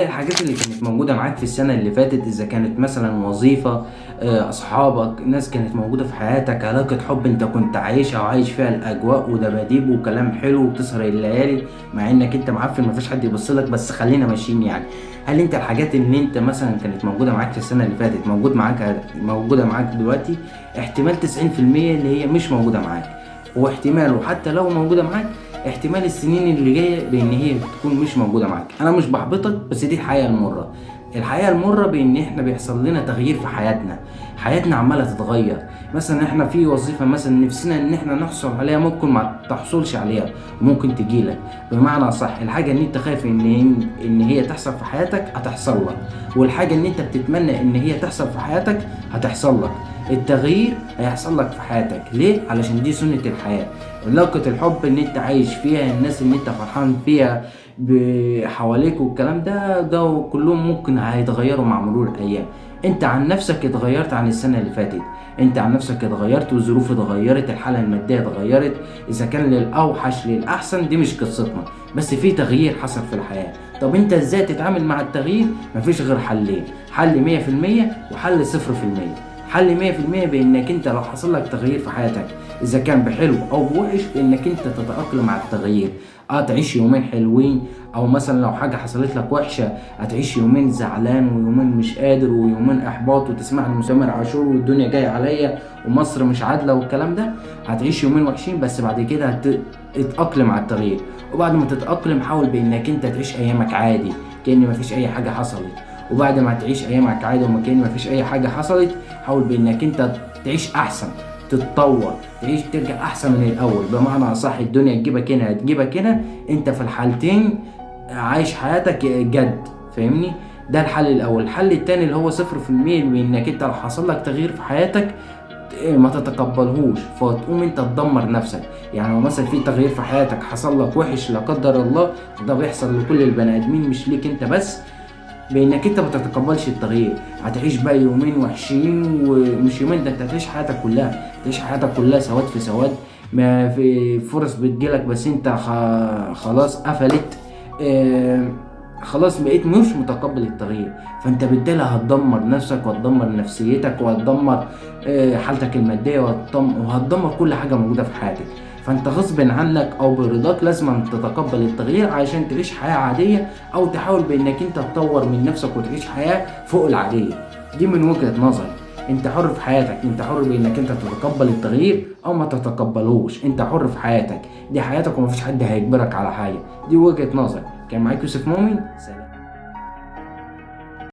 الحاجات اللي كانت موجودة معاك في السنة اللي فاتت، إذا كانت مثلا وظيفة، أصحابك، ناس كانت موجودة في حياتك، علاقة حب أنت كنت عايشها وعايش فيها الأجواء ودباديب وكلام حلو وبتسهر الليالي مع إنك أنت معفن مفيش حد يبصلك، بس خلينا ماشيين يعني. هل أنت الحاجات اللي أنت مثلا كانت موجودة معاك في السنة اللي فاتت موجودة معاك دلوقتي؟ احتمال 90% اللي هي مش موجودة معاك، واحتمال وحتى لو موجودة معاك احتمال السنين اللي جايه بان هي تكون مش موجوده معاك. انا مش بحبطك، بس دي الحقيقه المره. الحقيقه المره بان احنا بيحصل لنا تغيير في حياتنا عماله تتغير. مثلا احنا في وظيفه مثلا نفسنا ان احنا نحصل عليها، ممكن ما تحصلش عليها، ممكن تجيلك. بمعنى صح، الحاجه اللي انت خايف ان هي تحصل في حياتك هتحصل لك، والحاجه اللي انت بتتمنى ان هي تحصل في حياتك هتحصل لك. التغيير هيحصل لك في حياتك ليه؟ علشان دي سنه الحياه. علاقة الحب اللي انت عايش فيها، الناس اللي انت فرحان فيها حواليك والكلام ده كلهم ممكن هيتغيروا مع مرور الايام. انت عن نفسك اتغيرت عن السنة اللي فاتت، انت عن نفسك اتغيرت والظروف اتغيرت، الحالة المادية اتغيرت، اذا كان للاوحش للاحسن دي مش قصتنا، بس في تغيير حصل في الحياة. طب انت ازاي تتعامل مع التغيير؟ مفيش غير حلين: حل 100% وحل 0%. حل 100% بانك انت لو حصل لك تغيير في حياتك، اذا كان بحلو او بوحش، بانك انت تتأقلم مع التغيير. تعيش يومين حلوين، او مثلا لو حاجة حصلت لك وحشة هتعيش يومين زعلان ويومين مش قادر ويومين احباط وتسمع لتامر عاشور والدنيا جاية عليا ومصر مش عادلة والكلام ده. هتعيش يومين وحشين، بس بعد كده هتتأقلم على التغيير. وبعد ما تتأقلم حاول بانك انت تعيش ايامك عادي كأن مفيش اي حاجة حصلت. وبعد ما تعيش ايامك عادي وكأن مفيش اي حاجة حصلت، حاول بانك انت تعيش احسن، تتطور، تعيش، ترجع احسن من الاول. بمعنى صح، الدنيا تجيبك هنا انت في الحالتين عايش حياتك جد، فاهمني؟ ده الحل الاول. الحل التاني اللي هو 0%، بانك انت لو حصل لك تغيير في حياتك ما تتقبلهوش فتقوم انت تدمر نفسك. يعني لو مثلا في تغيير في حياتك حصل لك وحش لا قدر الله، ده بيحصل لكل البني ادمين مش ليك انت بس، بانك انت ما تتقبلش التغيير هتعيش بقى يومين وحشين، ومش يومين، ده انت هتعيش حياتك كلها، تعيش حياتك كلها سواد في سواد. ما في فرص بتجيلك بس انت خلاص قفلت. خلاص بقيت مش متقبل التغيير، فانت بالتالي هتدمر نفسك وهتدمر نفسيتك وهتدمر حالتك المادية وهتدمر كل حاجة موجودة في حياتك. فانت غصب عنك او برضاك لازم تتقبل التغيير عشان تعيش حياة عادية، او تحاول بانك انت تطور من نفسك وتعيش حياة فوق العادية. دي من وجهة نظري. انت حر في حياتك، انت حر بانك انت تتقبل التغيير او ما تتقبلهوش، انت حر في حياتك، دي حياتك ومفيش حد هيجبرك على حاجة. دي وجهة نظر. كان معاك يوسف مؤمن، سلام.